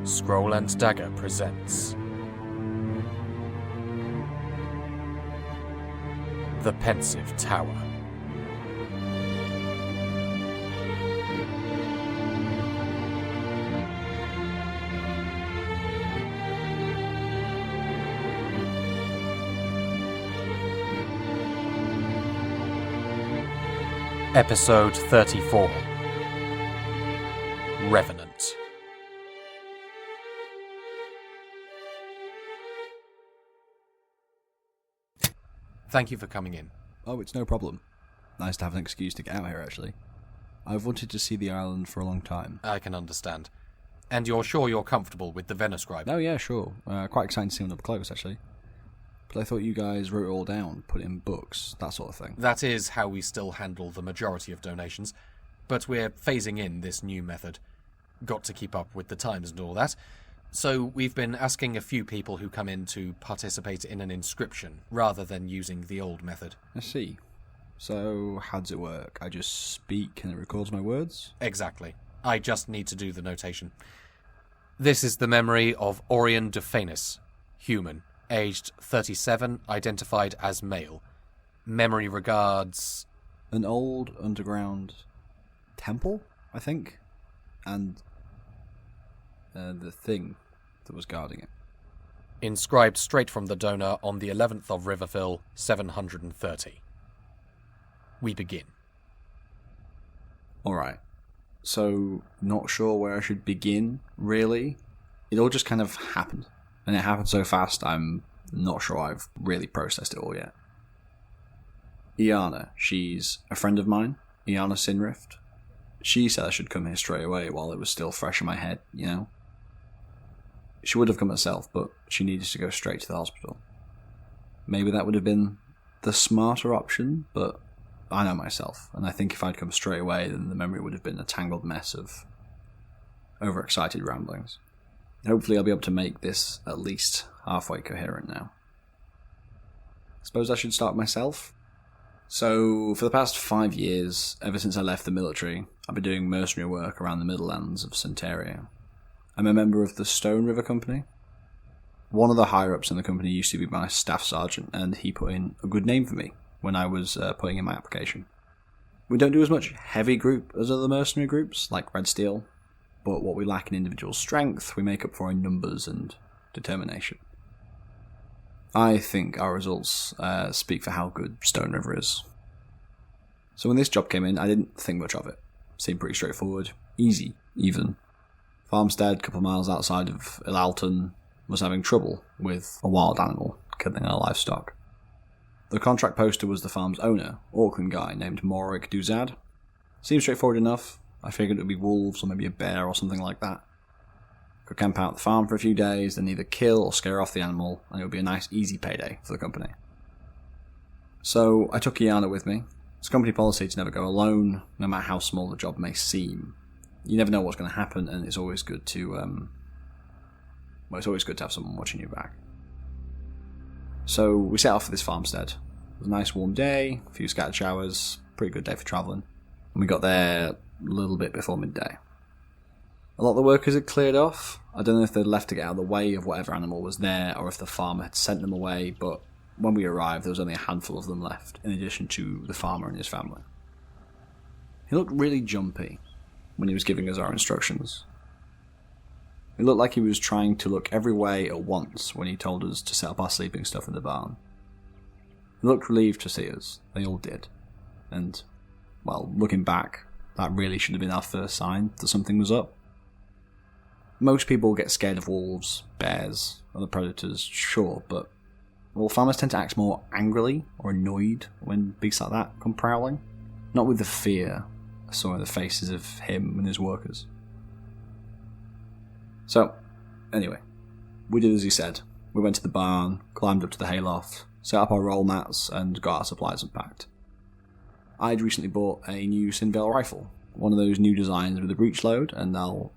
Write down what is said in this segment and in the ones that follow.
Scroll and Dagger presents The Pensive Tower. Episode 34. Revenant. Thank you for coming in. Oh, it's no problem. Nice to have an excuse to get out here, actually. I've wanted to see the island for a long time. I can understand. And you're sure you're comfortable with the Venoscribe? Oh, yeah, sure. Quite exciting to see one up close, actually. But I thought you guys wrote it all down, put it in books, that sort of thing. That is how we still handle the majority of donations, but we're phasing in this new method. Got to keep up with the times and all that. So we've been asking a few people who come in to participate in an inscription, rather than using the old method. I see. So, how does it work? I just speak and it records my words? Exactly. I just need to do the notation. This is the memory of Aurean duFaenis, human, aged 37, identified as male. Memory regards... an old underground temple, I think? And the thing that was guarding it. Inscribed straight from the donor on the 11th of Riverfill, 730. We begin. Alright. So, not sure where I should begin, really. It all just kind of happened. And it happened so fast, I'm not sure I've really processed it all yet. Iana, she's a friend of mine, Iana Sinrift. She said I should come here straight away while it was still fresh in my head, you know? She would have come herself, but she needed to go straight to the hospital. Maybe that would have been the smarter option, but I know myself, and I think if I'd come straight away, then the memory would have been a tangled mess of overexcited ramblings. Hopefully I'll be able to make this at least halfway coherent now. Suppose I should start myself? So, for the past 5 years, ever since I left the military, I've been doing mercenary work around the Midlands of Centauria. I'm a member of the Stone River Company. One of the higher-ups in the company used to be my staff sergeant, and he put in a good name for me when I was putting in my application. We don't do as much heavy group as other mercenary groups, like Red Steel, but what we lack in individual strength, we make up for in numbers and determination. I think our results speak for how good Stone River is. So when this job came in, I didn't think much of it. Seemed pretty straightforward, easy, even. Farmstead, a couple of miles outside of Ilalton, was having trouble with a wild animal killing our livestock. The contract poster was the farm's owner, Auckland guy named Moriarty. Seemed straightforward enough. I figured it would be wolves or maybe a bear or something like that. Could camp out the farm for a few days, then either kill or scare off the animal, and it would be a nice easy payday for the company. So I took Iana with me. It's company policy to never go alone, no matter how small the job may seem. You never know what's going to happen, and it's always good to have someone watching your back. So we set off for this farmstead. It was a nice warm day, a few scattered showers, pretty good day for travelling. And we got there a little bit before midday. A lot of the workers had cleared off. I don't know if they'd left to get out of the way of whatever animal was there, or if the farmer had sent them away, but when we arrived there was only a handful of them left, in addition to the farmer and his family. He looked really jumpy when he was giving us our instructions. It looked like he was trying to look every way at once when he told us to set up our sleeping stuff in the barn. He looked relieved to see us. They all did. And, well, looking back, that really should have been our first sign that something was up. Most people get scared of wolves, bears, other predators, sure, but well, farmers tend to act more angrily or annoyed when beasts like that come prowling. Not with the fear I saw in the faces of him and his workers. So, anyway, we did as he said. We went to the barn, climbed up to the hayloft, set up our roll mats, and got our supplies unpacked. I'd recently bought a new Sinvale rifle, one of those new designs with a breech load, and I'll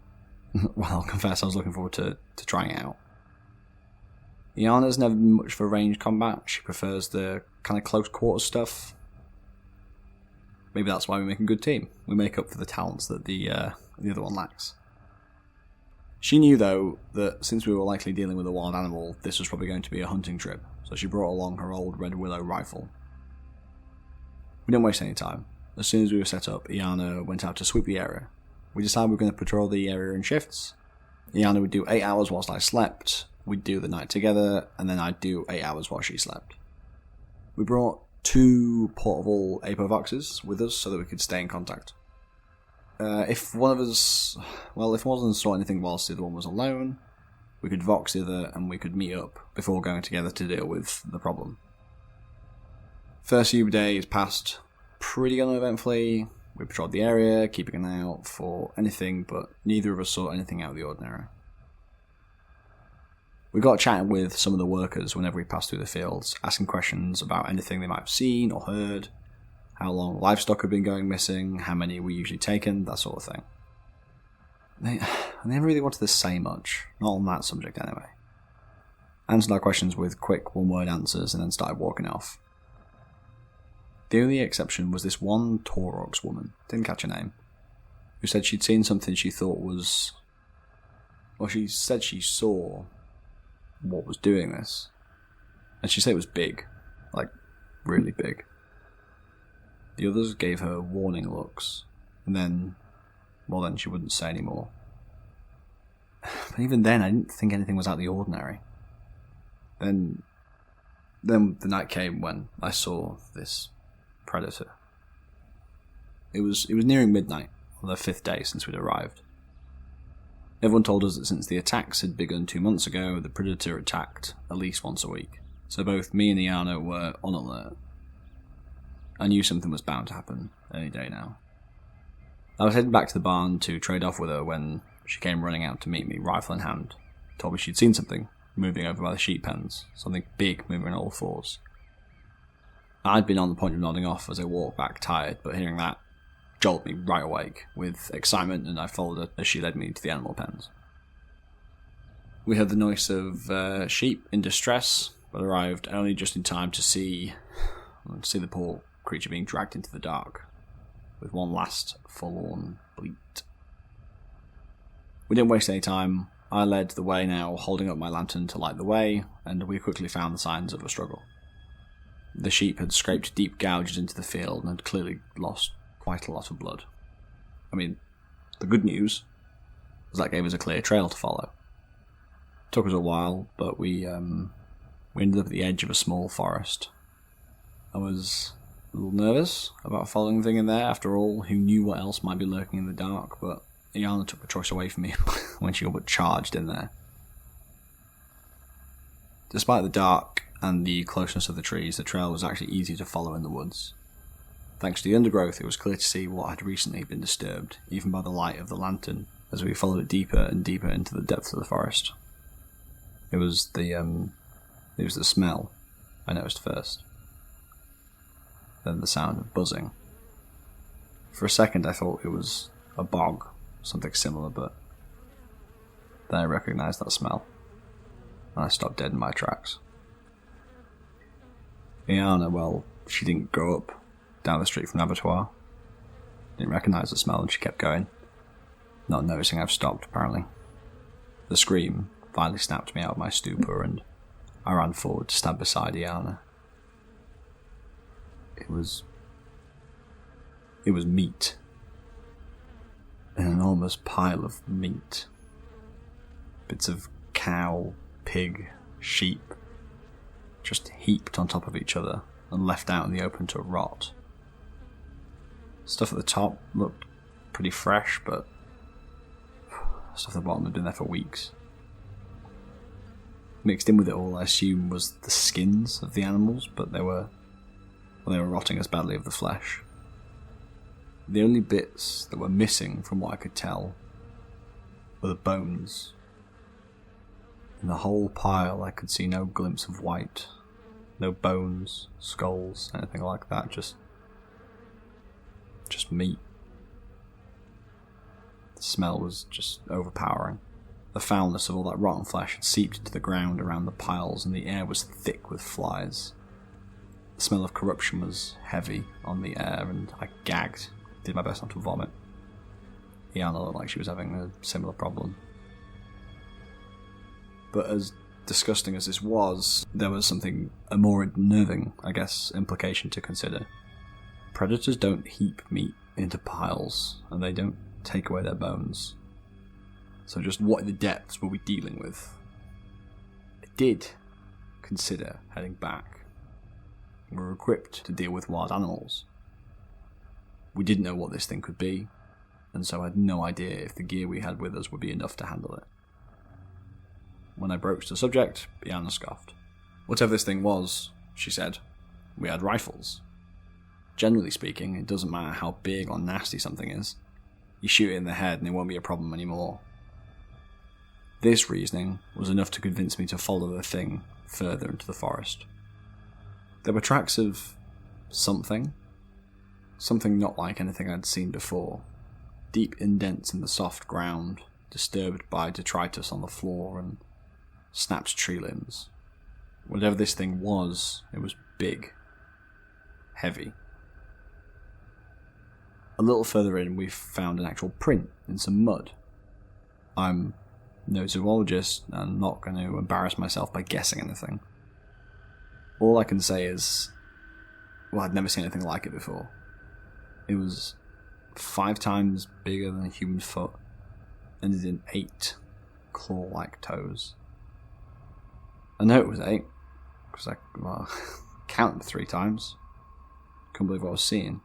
confess I was looking forward to trying it out. Iana's never been much for ranged combat. She prefers the kind of close quarters stuff. Maybe that's why we make a good team. We make up for the talents that the other one lacks. She knew, though, that since we were likely dealing with a wild animal, this was probably going to be a hunting trip, so she brought along her old Red Willow rifle. We didn't waste any time. As soon as we were set up, Iana went out to sweep the area. We decided we were going to patrol the area in shifts. Iana would do 8 hours whilst I slept, we'd do the night together, and then I'd do 8 hours while she slept. We brought 2 portable apovoxes with us so that we could stay in contact. If one of us saw anything whilst the other one was alone, we could vox the other and we could meet up before going together to deal with the problem. First few days passed pretty uneventfully. We patrolled the area, keeping an eye out for anything, but neither of us saw anything out of the ordinary. We got chatting with some of the workers whenever we passed through the fields, asking questions about anything they might have seen or heard, how long livestock had been going missing, how many were usually taken, that sort of thing. They never really wanted to say much, not on that subject anyway. Answered our questions with quick one-word answers and then started walking off. The only exception was this one Ferox woman, didn't catch her name, who said she'd seen something she thought was... Well, she said she saw what was doing this. And she said it was big. Like, really big. The others gave her warning looks, and then she wouldn't say any more. But even then, I didn't think anything was out of the ordinary. Then the night came when I saw this predator. It was nearing midnight on the 5th day since we'd arrived. Everyone told us that since the attacks had begun 2 months ago, the predator attacked at least once a week. So both me and Iana were on alert. I knew something was bound to happen any day now. I was heading back to the barn to trade off with her when she came running out to meet me, rifle in hand. Told me she'd seen something moving over by the sheep pens, something big moving on all fours. I'd been on the point of nodding off as I walked back tired, but hearing that jolted me right awake with excitement, and I followed her as she led me to the animal pens. We heard the noise of sheep in distress, but arrived only just in time to see the poor creature being dragged into the dark, with one last forlorn bleat. We didn't waste any time. I led the way now, holding up my lantern to light the way, and we quickly found the signs of a struggle. The sheep had scraped deep gouges into the field and had clearly lost quite a lot of blood. I mean, the good news was that gave us a clear trail to follow. It took us a while, but we ended up at the edge of a small forest. I was a little nervous about following the thing in there. After all, who knew what else might be lurking in the dark, but Iana took the choice away from me when she all but charged in there. Despite the dark and the closeness of the trees, the trail was actually easy to follow in the woods. Thanks to the undergrowth, it was clear to see what had recently been disturbed, even by the light of the lantern, as we followed it deeper and deeper into the depths of the forest. It was the smell I noticed first. Then the sound of buzzing. For a second I thought it was a bog, something similar, but then I recognised that smell, and I stopped dead in my tracks. Iana, well, she didn't grow up down the street from an abattoir. Didn't recognise the smell and she kept going, not noticing I've stopped, apparently. The scream finally snapped me out of my stupor and I ran forward to stand beside Iana. It was meat. An enormous pile of meat. Bits of cow, pig, sheep, just heaped on top of each other and left out in the open to rot. Stuff at the top looked pretty fresh, but stuff at the bottom had been there for weeks. Mixed in with it all, I assume, was the skins of the animals, but they were rotting as badly of the flesh. The only bits that were missing, from what I could tell, were the bones. In the whole pile, I could see no glimpse of white. No bones, skulls, anything like that, just meat. The smell was just overpowering. The foulness of all that rotten flesh had seeped into the ground around the piles, and the air was thick with flies. The smell of corruption was heavy on the air, and I gagged, did my best not to vomit. Iana looked like she was having a similar problem. But as disgusting as this was, there was a more unnerving, I guess, implication to consider. Predators don't heap meat into piles, and they don't take away their bones. So just what in the depths were we dealing with? I did consider heading back. We were equipped to deal with wild animals. We didn't know what this thing could be, and so I had no idea if the gear we had with us would be enough to handle it. When I broached the subject, Iana scoffed. Whatever this thing was, she said, we had rifles. Generally speaking, it doesn't matter how big or nasty something is. You shoot it in the head and it won't be a problem anymore. This reasoning was enough to convince me to follow the thing further into the forest. There were tracks of something not like anything I'd seen before. Deep indents in the soft ground, disturbed by detritus on the floor and snapped tree limbs. Whatever this thing was, it was big. Heavy. A little further in, we found an actual print in some mud. I'm no zoologist, and I'm not going to embarrass myself by guessing anything. All I can say is, well, I'd never seen anything like it before. It was 5 times bigger than a human foot, and it had 8 claw-like toes. I know it was 8, because I counted 3 times. Couldn't believe what I was seeing.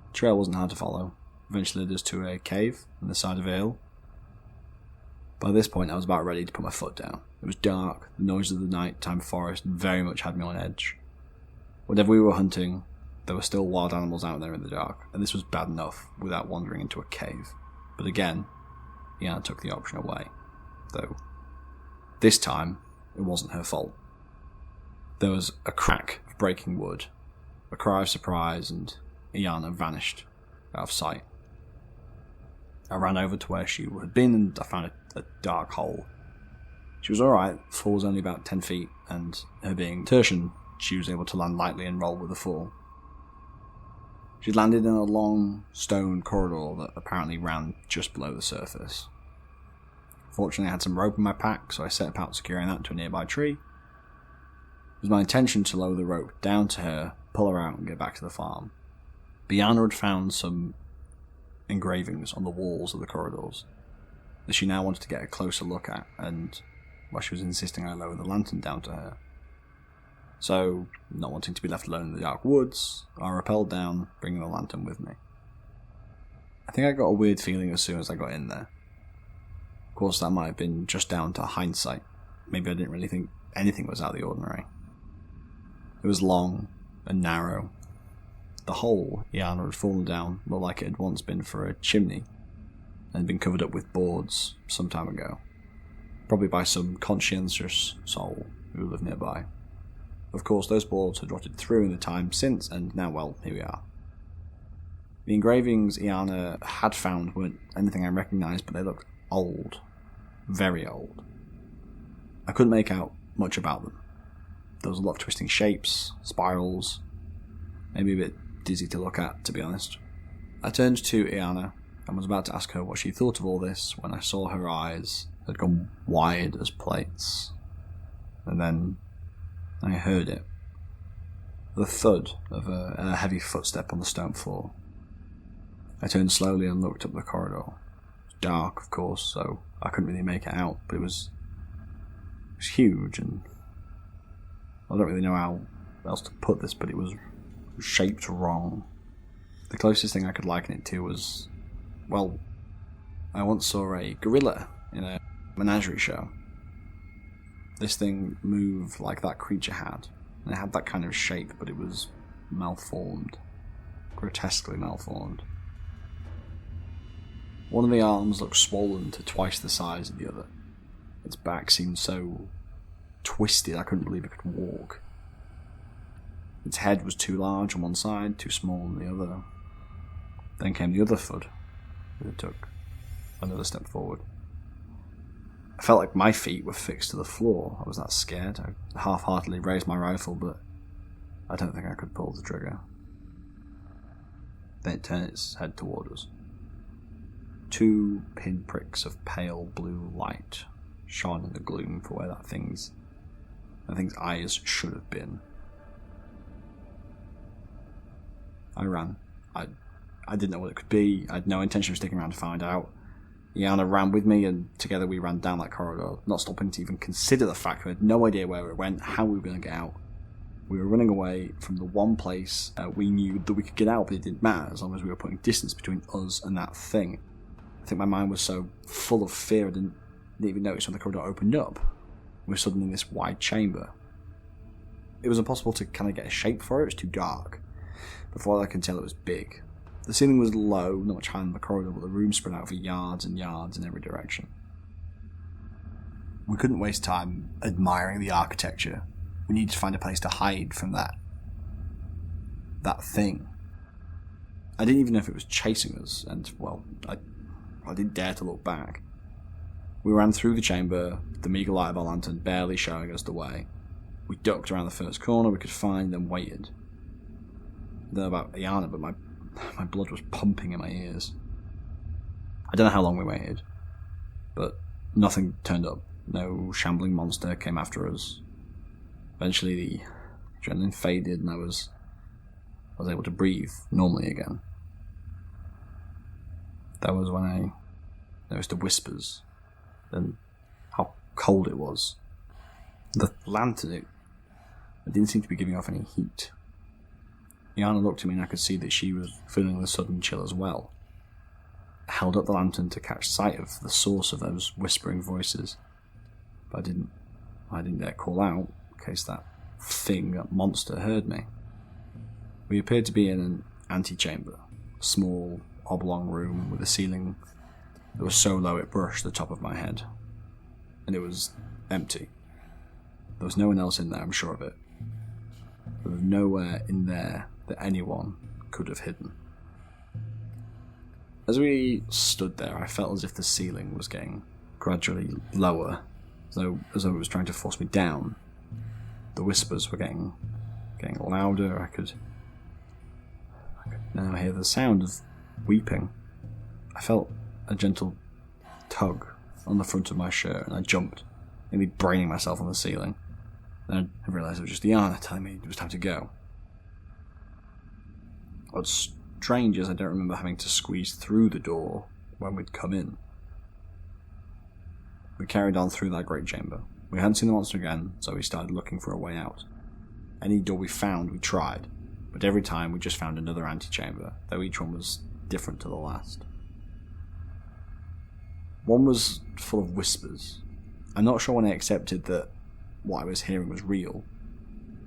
The trail wasn't hard to follow. Eventually led us to a cave on the side of a hill. By this point I was about ready to put my foot down. It was dark, the noise of the night-time forest very much had me on edge. Whatever we were hunting, there were still wild animals out there in the dark, and this was bad enough without wandering into a cave. But again, Iana took the option away. Though, this time, it wasn't her fault. There was a crack of breaking wood, a cry of surprise, and Iana vanished out of sight. I ran over to where she had been and I found a dark hole. She was alright, the fall was only about 10 feet, and her being tertian, she was able to land lightly and roll with the fall. She'd landed in a long stone corridor that apparently ran just below the surface. Fortunately I had some rope in my pack, so I set about securing that to a nearby tree. It was my intention to lower the rope down to her, pull her out and get back to the farm. Iana had found some engravings on the walls of the corridors that she now wanted to get a closer look at, and she was insisting I lower the lantern down to her. So, not wanting to be left alone in the dark woods, I rappelled down, bringing the lantern with me. I think I got a weird feeling as soon as I got in there. Of course, that might have been just down to hindsight. Maybe I didn't really think anything was out of the ordinary. It was long and narrow. The hole Iana had fallen down looked like it had once been for a chimney and been covered up with boards some time ago. Probably by some conscientious soul who lived nearby. Of course, those boards had rotted through in the time since, and now, well, here we are. The engravings Iana had found weren't anything I recognised, but they looked old. Very old. I couldn't make out much about them. There was a lot of twisting shapes, spirals, maybe a bit dizzy to look at, to be honest. I turned to Iana and was about to ask her what she thought of all this when I saw her eyes had gone wide as plates. And then I heard it. The thud of a heavy footstep on the stone floor. I turned slowly and looked up the corridor. It was dark, of course, so I couldn't really make it out, but it was huge, and I don't really know how else to put this, but it was shaped wrong. The closest thing I could liken it to was, well, I once saw a gorilla in a menagerie show. This thing moved like that creature had, and it had that kind of shape, but it was malformed. Grotesquely malformed. One of the arms looked swollen to twice the size of the other. Its back seemed so twisted I couldn't believe it could walk. Its head was too large on one side, too small on the other. Then came the other foot, as it took another step forward. I felt like my feet were fixed to the floor. I was that scared. I half-heartedly raised my rifle, but I don't think I could pull the trigger. Then it turned its head toward us. 2 pinpricks of pale blue light shone in the gloom for where that thing's eyes should have been. I ran. I didn't know what it could be. I had no intention of sticking around to find out. Yana ran with me, and together we ran down that corridor, not stopping to even consider the fact we had no idea where it went, how we were going to get out. We were running away from the one place we knew that we could get out, but it didn't matter as long as we were putting distance between us and that thing. I think my mind was so full of fear I didn't even notice when the corridor opened up. We were suddenly in this wide chamber. It was impossible to kind of get a shape for it. It was too dark. Before I could tell, it was big. The ceiling was low, not much higher than the corridor, but the room spread out for yards and yards in every direction. We couldn't waste time admiring the architecture. We needed to find a place to hide from that thing. I didn't even know if it was chasing us, and, well, I didn't dare to look back. We ran through the chamber, the meagre light of our lantern barely showing us the way. We ducked around the first corner we could find, then waited. I don't know about Iana, but my blood was pumping in my ears. I don't know how long we waited, but nothing turned up. No shambling monster came after us. Eventually the adrenaline faded and I was able to breathe normally again. That was when I noticed the whispers and how cold it was. The lantern, it didn't seem to be giving off any heat. Yana looked at me and I could see that she was feeling the sudden chill as well. I held up the lantern to catch sight of the source of those whispering voices, but I didn't dare call out in case that monster heard me. We appeared to be in an antechamber, a small, oblong room with a ceiling that was so low it brushed the top of my head. And it was empty. There was no one else in there, I'm sure of it. There was nowhere in there that anyone could have hidden. As we stood there, I felt as if the ceiling was getting gradually lower, as though it was trying to force me down. The whispers were getting louder. I could now hear the sound of weeping. I felt a gentle tug on the front of my shirt, and I jumped, nearly braining myself on the ceiling. Then I realised it was just Diana telling me it was time to go. What's strange is I don't remember having to squeeze through the door when we'd come in. We carried on through that great chamber. We hadn't seen the monster again, so we started looking for a way out. Any door we found, we tried, but every time we just found another antechamber, though each one was different to the last. One was full of whispers. I'm not sure when I accepted that what I was hearing was real.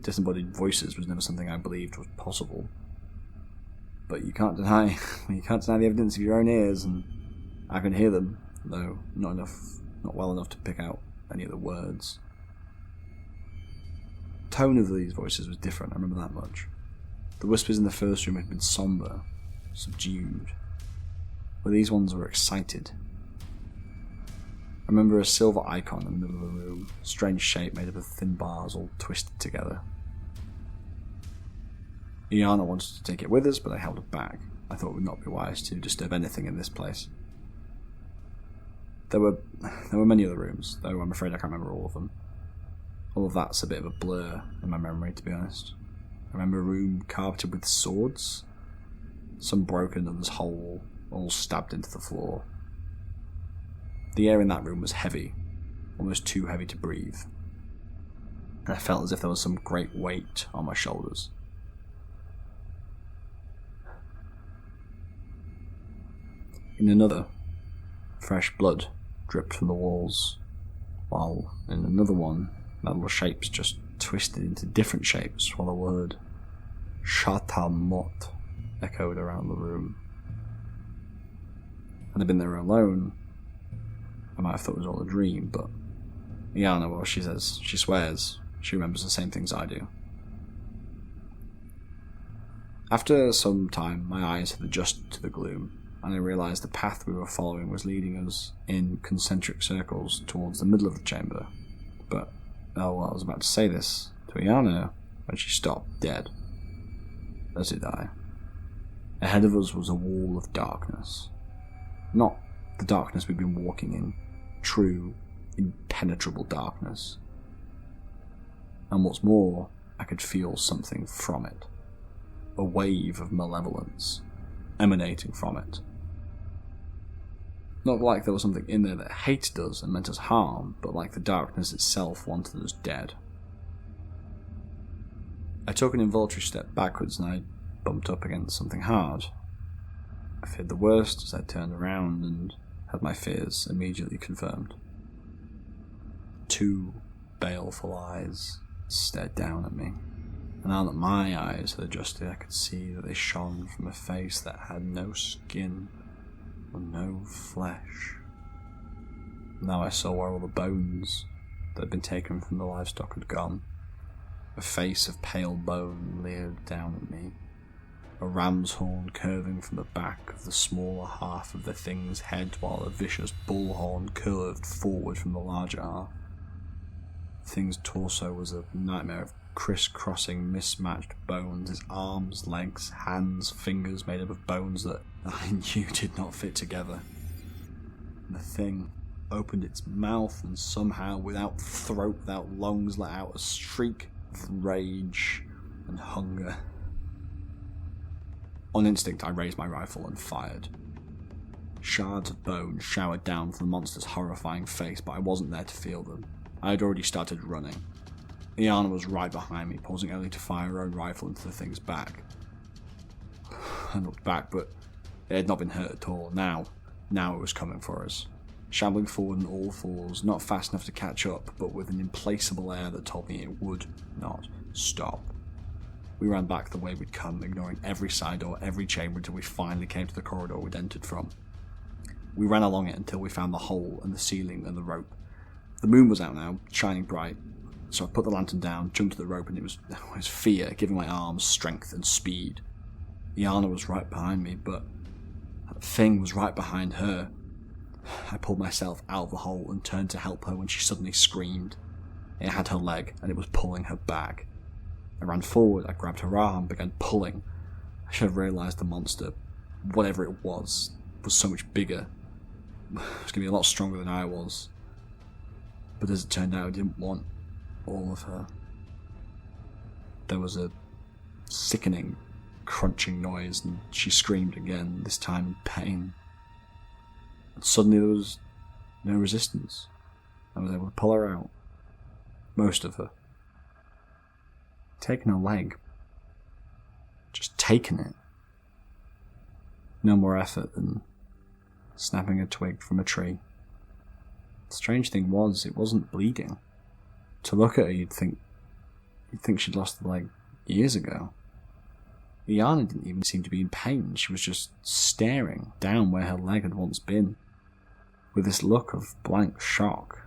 Disembodied voices was never something I believed was possible. But you can't deny the evidence of your own ears, and I can hear them, though not well enough to pick out any of the words. The tone of these voices was different, I remember that much. The whispers in the first room had been somber, subdued, but these ones were excited. I remember a silver icon in the middle of the room, a strange shape made up of thin bars all twisted together. Iana wanted to take it with us, but I held it back. I thought it would not be wise to disturb anything in this place. There were many other rooms, though I'm afraid I can't remember all of them. All of that's a bit of a blur in my memory, to be honest. I remember a room carpeted with swords, some broken, others whole, all stabbed into the floor. The air in that room was heavy, almost too heavy to breathe. And I felt as if there was some great weight on my shoulders. In another, fresh blood dripped from the walls, while in another one, metal shapes just twisted into different shapes, while the word Shatamot echoed around the room. Had I been there alone, I might have thought it was all a dream, but Iana, well, she swears she remembers the same things I do. After some time, my eyes had adjusted to the gloom, and I realised the path we were following was leading us in concentric circles towards the middle of the chamber. But, I was about to say this to Iana when she stopped dead. As did I. Ahead of us was a wall of darkness. Not the darkness we'd been walking in. True, impenetrable impenetrable darkness. And what's more, I could feel something from it. A wave of malevolence emanating from it. Not like there was something in there that hated us and meant us harm, but like the darkness itself wanted us dead. I took an involuntary step backwards and I bumped up against something hard. I feared the worst as I turned around and had my fears immediately confirmed. 2 baleful eyes stared down at me, and now that my eyes had adjusted, I could see that they shone from a face that had no skin or no flesh. Now I saw where all the bones that had been taken from the livestock had gone. A face of pale bone leered down at me, a ram's horn curving from the back of the smaller half of the thing's head while a vicious bullhorn curved forward from the larger half. The thing's torso was a nightmare of criss-crossing, mismatched bones, its arms, legs, hands, fingers made up of bones that I knew did not fit together. And the thing opened its mouth and somehow, without throat, without lungs, let out a shriek of rage and hunger. On instinct, I raised my rifle and fired. Shards of bone showered down from the monster's horrifying face, but I wasn't there to feel them. I had already started running. Iana was right behind me, pausing only to fire her own rifle into the thing's back. I looked back, but it had not been hurt at all. Now it was coming for us. Shambling forward on all fours, not fast enough to catch up, but with an implacable air that told me it would not stop. We ran back the way we'd come, ignoring every side door, every chamber, until we finally came to the corridor we'd entered from. We ran along it until we found the hole and the ceiling and the rope. The moon was out now, shining bright, so I put the lantern down, jumped to the rope, and it was fear giving my arms strength and speed. Iana was right behind me, but that thing was right behind her. I pulled myself out of the hole and turned to help her when she suddenly screamed. It had her leg, and it was pulling her back. I ran forward, I grabbed her arm, began pulling. I should have realised the monster, whatever it was so much bigger. It was going to be a lot stronger than I was. But as it turned out, I didn't want all of her. There was a sickening, crunching noise, and she screamed again, this time in pain. And suddenly there was no resistance. I was able to pull her out. Most of her. Taken her leg. Just taken it. No more effort than snapping a twig from a tree. The strange thing was, it wasn't bleeding. To look at her, you'd think she'd lost the leg years ago. Iana didn't even seem to be in pain. She was just staring down where her leg had once been, with this look of blank shock.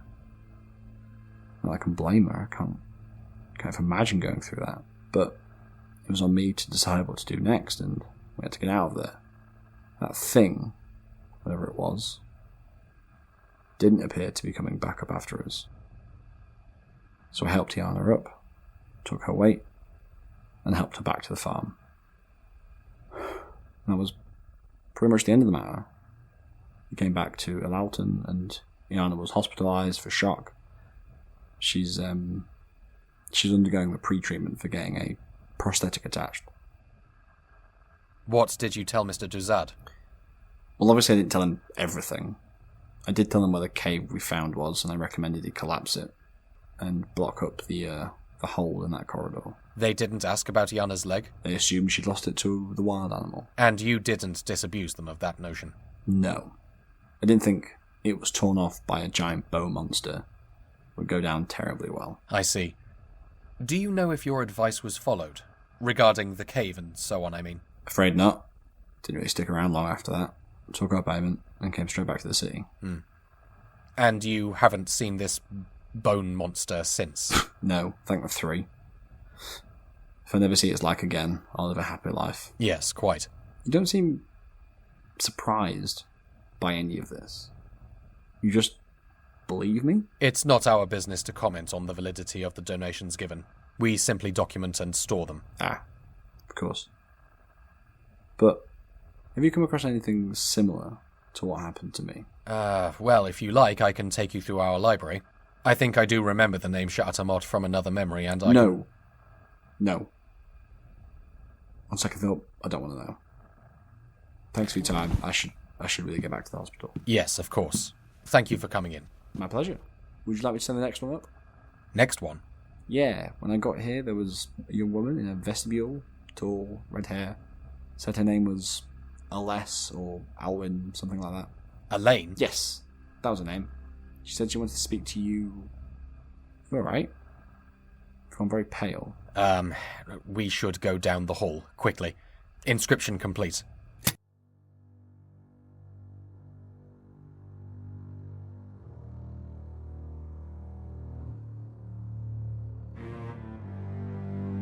Well, I can blame her. I can't imagine going through that. But it was on me to decide what to do next, and we had to get out of there. That thing, whatever it was, didn't appear to be coming back up after us. So I helped Iana up, took her weight, and helped her back to the farm. That was pretty much the end of the matter. We came back to Elalton, and Iana was hospitalised for shock. She's undergoing the pre-treatment for getting a prosthetic attached. What did you tell Mr. Duzad? Well, obviously I didn't tell him everything. I did tell him where the cave we found was, and I recommended he collapse it and block up the hole in that corridor. They didn't ask about Iana's leg? They assumed she'd lost it to the wild animal. And you didn't disabuse them of that notion? No. I didn't think it was torn off by a giant bow monster would go down terribly well. I see. Do you know if your advice was followed? Regarding the cave and so on, I mean. Afraid not. Didn't really stick around long after that. Took our payment and came straight back to the city. And you haven't seen this bone monster since? No, thank the 3. If I never see its like again, I'll live a happy life. Yes, quite. You don't seem surprised by any of this. You just believe me? It's not our business to comment on the validity of the donations given. We simply document and store them. Ah, of course. But have you come across anything similar to what happened to me? Well, if you like, I can take you through our library. I think I do remember the name Sha'atamot from another memory, and I... No. On second thought, I don't want to know. Thanks for your time. I should really get back to the hospital. Yes, of course. Thank you for coming in. My pleasure. Would you like me to send the next one up? Next one? Yeah, when I got here, there was a young woman in a vestibule, tall, red hair. Said her name was Aless or Alwyn, something like that. Elaine? Yes, that was her name. She said she wanted to speak to you. You alright? You've gone very pale. We should go down the hall, quickly. Inscription complete.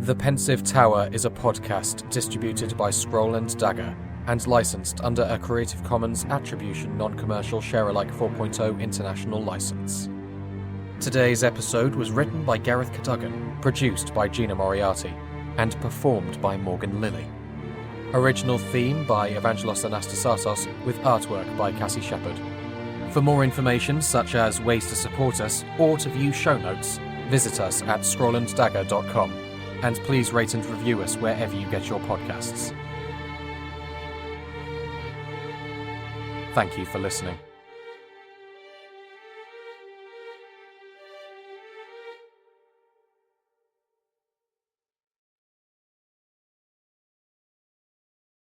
The Pensive Tower is a podcast distributed by Scroll and Dagger and licensed under a Creative Commons Attribution Non-Commercial Share-alike 4.0 International License. Today's episode was written by Gareth Cadogan, produced by Gina Moriarty, and performed by Morgan Lillie. Original theme by Evangelos Anastasatos with artwork by Cassie Shepherd. For more information, such as ways to support us or to view show notes, visit us at scrollanddagger.com. And please rate and review us wherever you get your podcasts. Thank you for listening.